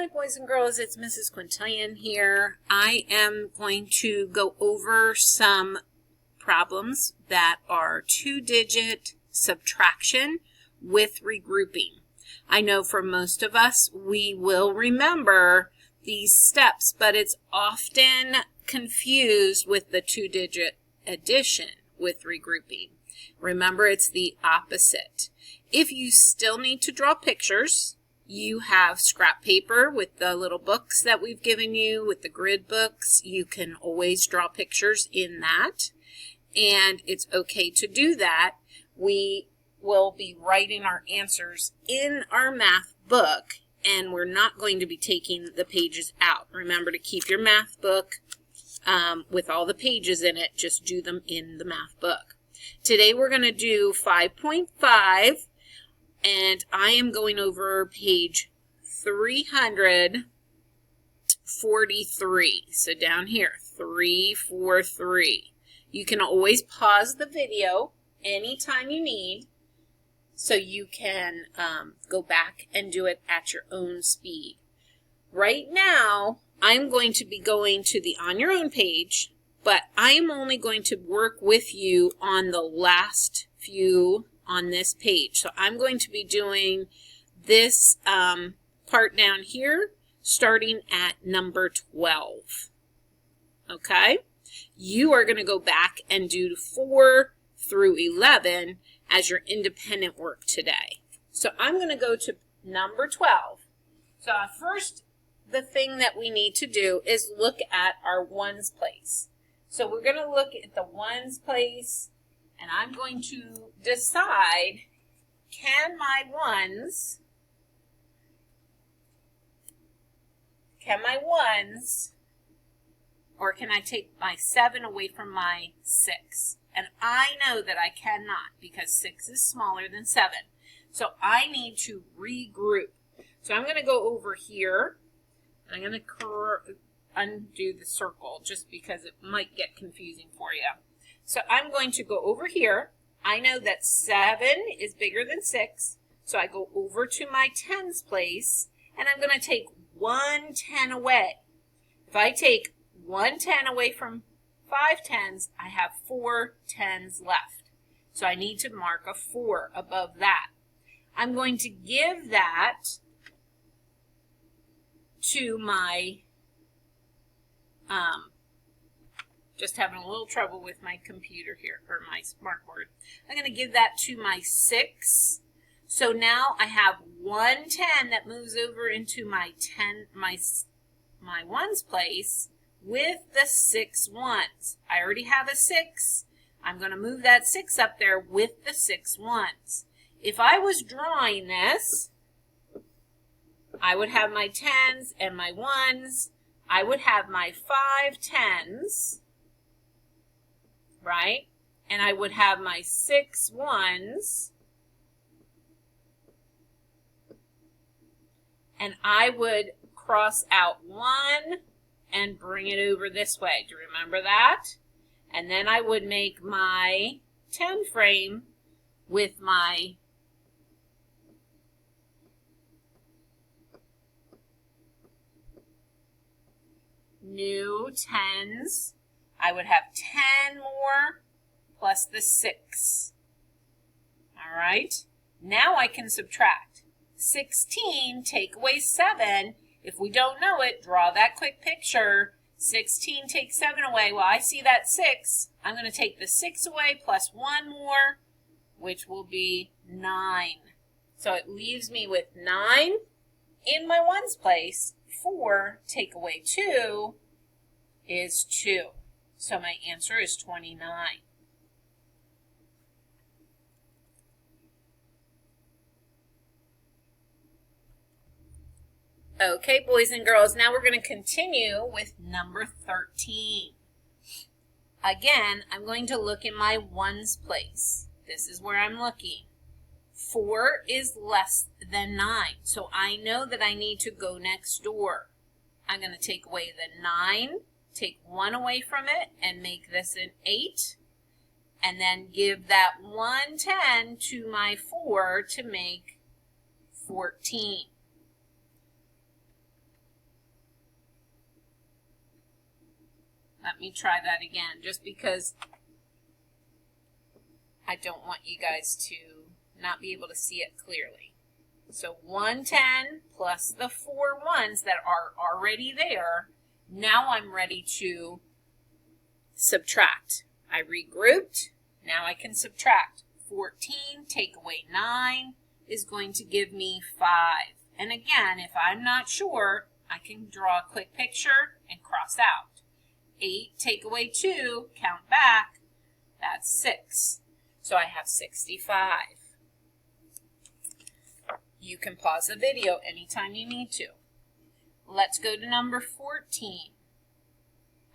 Hi boys and girls, it's Mrs. Quintillion here. I am going to go over some problems that are two-digit subtraction with regrouping. I know for most of us we will remember these steps, but it's often confused with the two-digit addition with regrouping. Remember, it's the opposite. If you still need to draw pictures, you have scrap paper with the little books that we've given you, with the grid books. You can always draw pictures in that, and it's okay to do that. We will be writing our answers in our math book, and we're not going to be taking the pages out. Remember to keep your math book with all the pages in it. Just do them in the math book. Today we're going to do 5.5. And I am going over page 343. So down here, 343. You can always pause the video anytime you need, so you can go back and do it at your own speed. Right now, I'm going to be going to the On Your Own page, but I am only going to work with you on the last few on this page. So I'm going to be doing this part down here starting at number 12. Okay? You are going to go back and do 4 through 11 as your independent work today. So I'm going to go to number 12. So first, the thing that we need to do is look at our ones place. So we're going to look at the ones place, and I'm going to decide, can my ones, or can I take my 7 away from my 6? And I know that I cannot, because 6 is smaller than 7. So I need to regroup. So I'm going to go over here. I'm going to undo the circle just because it might get confusing for you. So I'm going to go over here. I know that 7 is bigger than 6, so I go over to my tens place, and I'm going to take 1 10 away. If I take 1 10 away from 5 tens, I have 4 tens left. So I need to mark a 4 above that. I'm going to give that to my just having a little trouble with my computer here, or my smartboard. I'm going to give that to my 6. So now I have 1 10 that moves over into my ones place with the 6 ones. I already have a 6. I'm going to move that 6 up there with the 6 ones. If I was drawing this, I would have my 10s and my 1s. I would have my 5 10s. Right? And I would have my 6 ones, and I would cross out 1 and bring it over this way. Do you remember that? And then I would make my 10 frame with my new 10s. I would have 10 more plus the 6. All right. Now I can subtract. 16, take away 7. If we don't know it, draw that quick picture. 16, take 7 away. Well, I see that 6. I'm going to take the 6 away plus 1 more, which will be 9. So it leaves me with 9 in my ones place. 4, take away 2 is 2. So my answer is 29. Okay, boys and girls, now we're going to continue with number 13. Again, I'm going to look in my ones place. This is where I'm looking. 4 is less than 9, so I know that I need to go next door. I'm going to take away the 9. Take 1 away from it and make this an 8, and then give that 1 10 to my 4 to make 14. Let me try that again, just because I don't want you guys to not be able to see it clearly. So 110 plus the 4 ones that are already there. Now I'm ready to subtract. I regrouped. Now I can subtract. 14 take away 9 is going to give me 5. And again, if I'm not sure, I can draw a quick picture and cross out. 8 take away 2, count back, that's 6. So I have 65. You can pause the video anytime you need to. Let's go to number 14.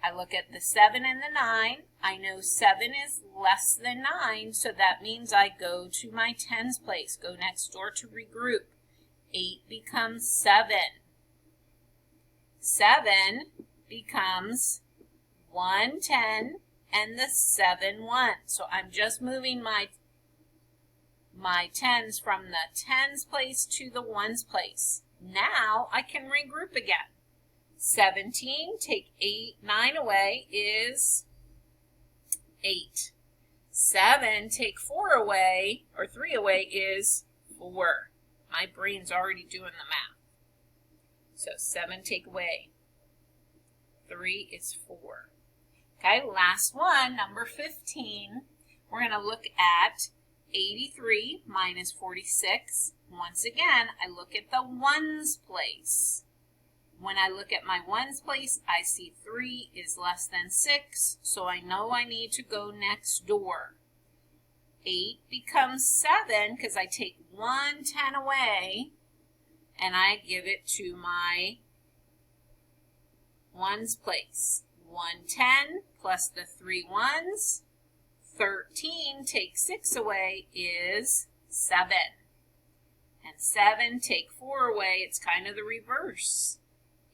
I look at the 7 and the 9. I know 7 is less than 9, so that means I go to my tens place, go next door to regroup. 8 becomes 7. 7 becomes 110 and the 7 1. So I'm just moving my tens from the tens place to the ones place. Now I can regroup again. 17, take 9 away is 8. 7, take 4 away, or 3 away is 4. My brain's already doing the math. So 7 take away 3 is 4. Okay, last one, number 15. We're going to look at 83 minus 46. Once again, I look at the ones place. When I look at my ones place, I see 3 is less than 6, so I know I need to go next door. 8 becomes 7 because I take 110 away and I give it to my ones place. 110 plus the 3 ones, 13 take 6 away is 7. And 7 take 4 away, it's kind of the reverse,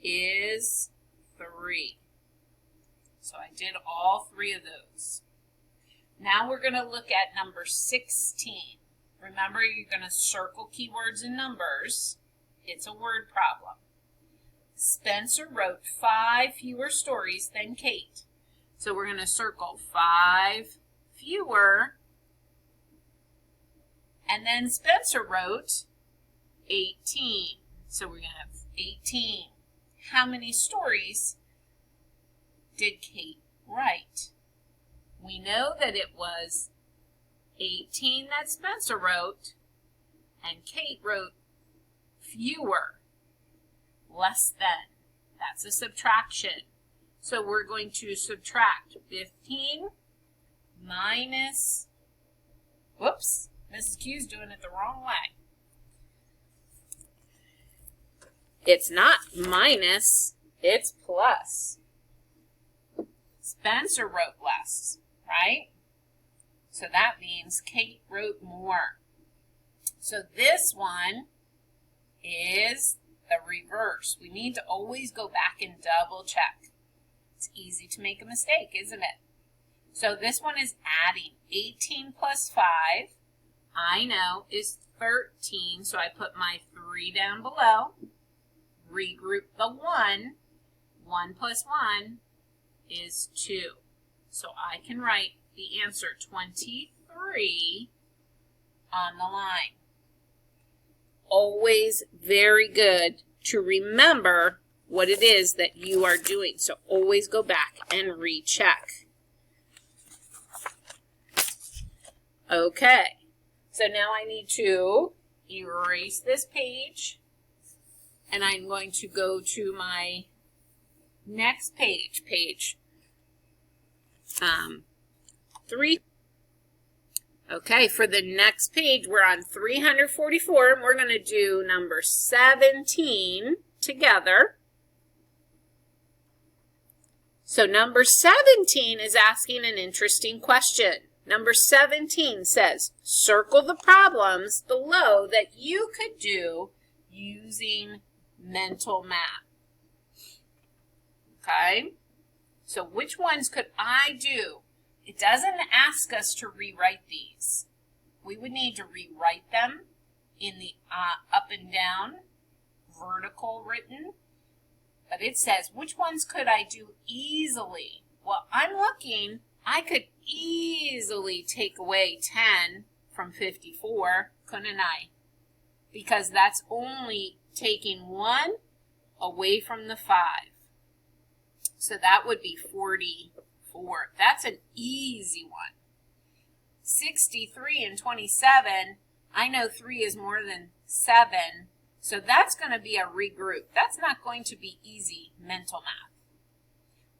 is 3. So I did all 3 of those. Now we're going to look at number 16. Remember, you're going to circle keywords and numbers. It's a word problem. Spencer wrote 5 fewer stories than Kate. So we're going to circle 5 fewer. And then Spencer wrote 18. So we're going to have 18. How many stories did Kate write? We know that it was 18 that Spencer wrote, and Kate wrote fewer, less than. That's a subtraction. So we're going to subtract 15 minus, whoops, Mrs. Q's doing it the wrong way. It's not minus, it's plus. Spencer wrote less, right? So that means Kate wrote more. So this one is the reverse. We need to always go back and double check. It's easy to make a mistake, isn't it? So this one is adding. 18 plus 5, I know, is 13. So I put my 3 down below. Regroup the 1. 1 plus 1 is 2. So I can write the answer 23 on the line. Always very good to remember what it is that you are doing. So always go back and recheck. Okay, so now I need to erase this page, and I'm going to go to my next page, page 3. Okay, for the next page, we're on 344, and we're going to do number 17 together. So number 17 is asking an interesting question. Number 17 says, circle the problems below that you could do using mental math. Okay, so which ones could I do? It doesn't ask us to rewrite these. We would need to rewrite them in the up and down, vertical written. But it says, which ones could I do easily? Well, I'm looking, I could easily take away 10 from 54, couldn't I? Because that's only taking 1 away from the 5. So that would be 44. That's an easy one. 63 and 27, I know 3 is more than 7, so that's going to be a regroup. That's not going to be easy mental math.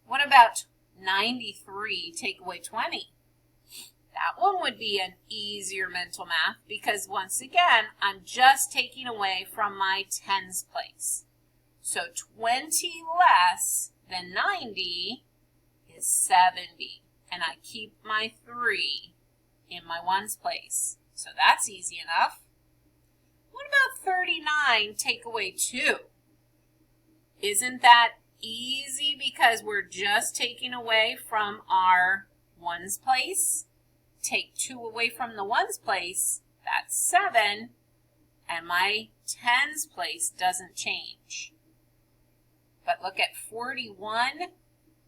What about 93 take away 20? That one would be an easier mental math because once again, I'm just taking away from my tens place. So 20 less than 90 is 70, and I keep my 3 in my ones place. So that's easy enough. What about 39 take away 2? Isn't that easy because we're just taking away from our ones place? Take 2 away from the ones place, that's 7, and my tens place doesn't change. But look at 41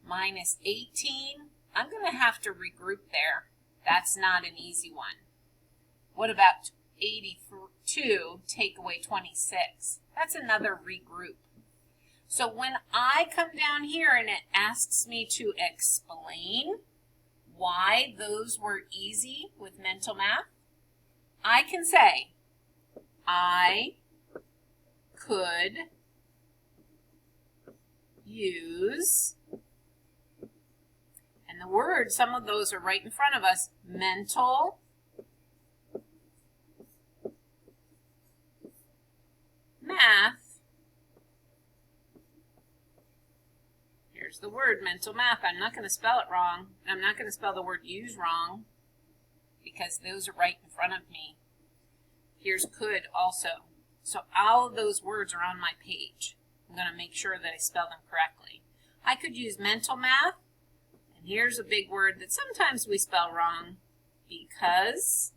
minus 18. I'm going to have to regroup there. That's not an easy one. What about 82 take away 26? That's another regroup. So when I come down here and it asks me to explain why those were easy with mental math, I can say, I could use, and the words, some of those are right in front of us, mental math. Here's the word mental math. I'm not going to spell it wrong. I'm not going to spell the word use wrong because those are right in front of me. Here's could also. So all of those words are on my page. I'm going to make sure that I spell them correctly. I could use mental math, and here's a big word that sometimes we spell wrong, because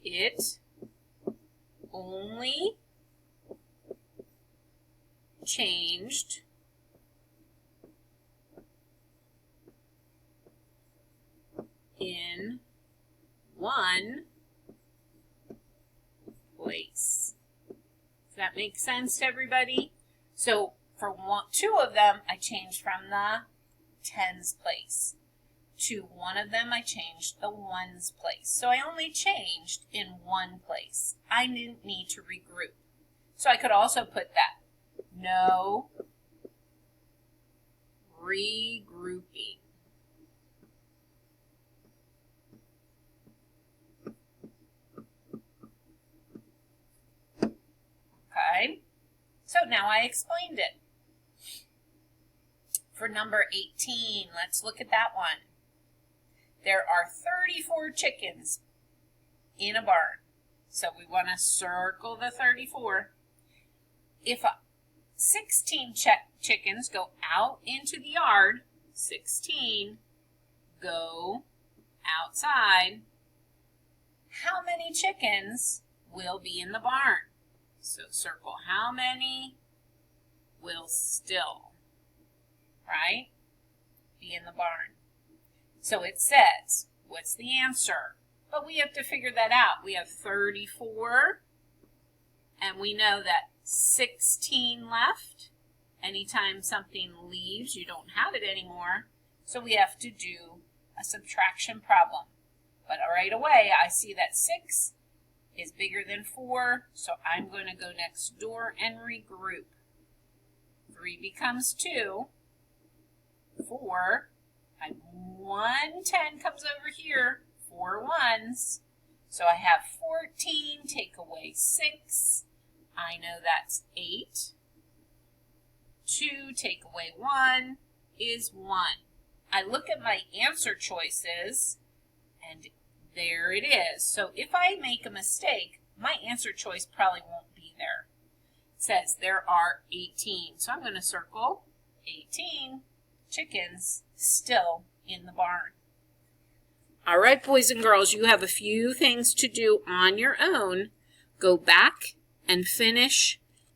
it only changed in one place. Does that make sense to everybody? So for 2 of them, I changed from the tens place. To 1 of them, I changed the ones place. So I only changed in one place. I didn't need to regroup. So I could also put that. No regrouping. Okay, so now I explained it. For number 18, let's look at that one. There are 34 chickens in a barn. So we want to circle the 34. If 16 chickens go out into the yard, 16 go outside, how many chickens will be in the barn? So circle how many will still, right, be in the barn. So it says, what's the answer? But we have to figure that out. We have 34, and we know that 16 left. Anytime something leaves, you don't have it anymore. So we have to do a subtraction problem. But right away, I see that 6 is bigger than 4, so I'm going to go next door and regroup. 3 becomes 2, 4, and 1 10 comes over here, 4 ones. So I have 14, take away 6, I know that's 8. 2, take away 1 is 1. I look at my answer choices, and there it is. So if I make a mistake, my answer choice probably won't be there. It says there are 18. So I'm going to circle 18 chickens still in the barn. All right, boys and girls, you have a few things to do on your own. Go back and finish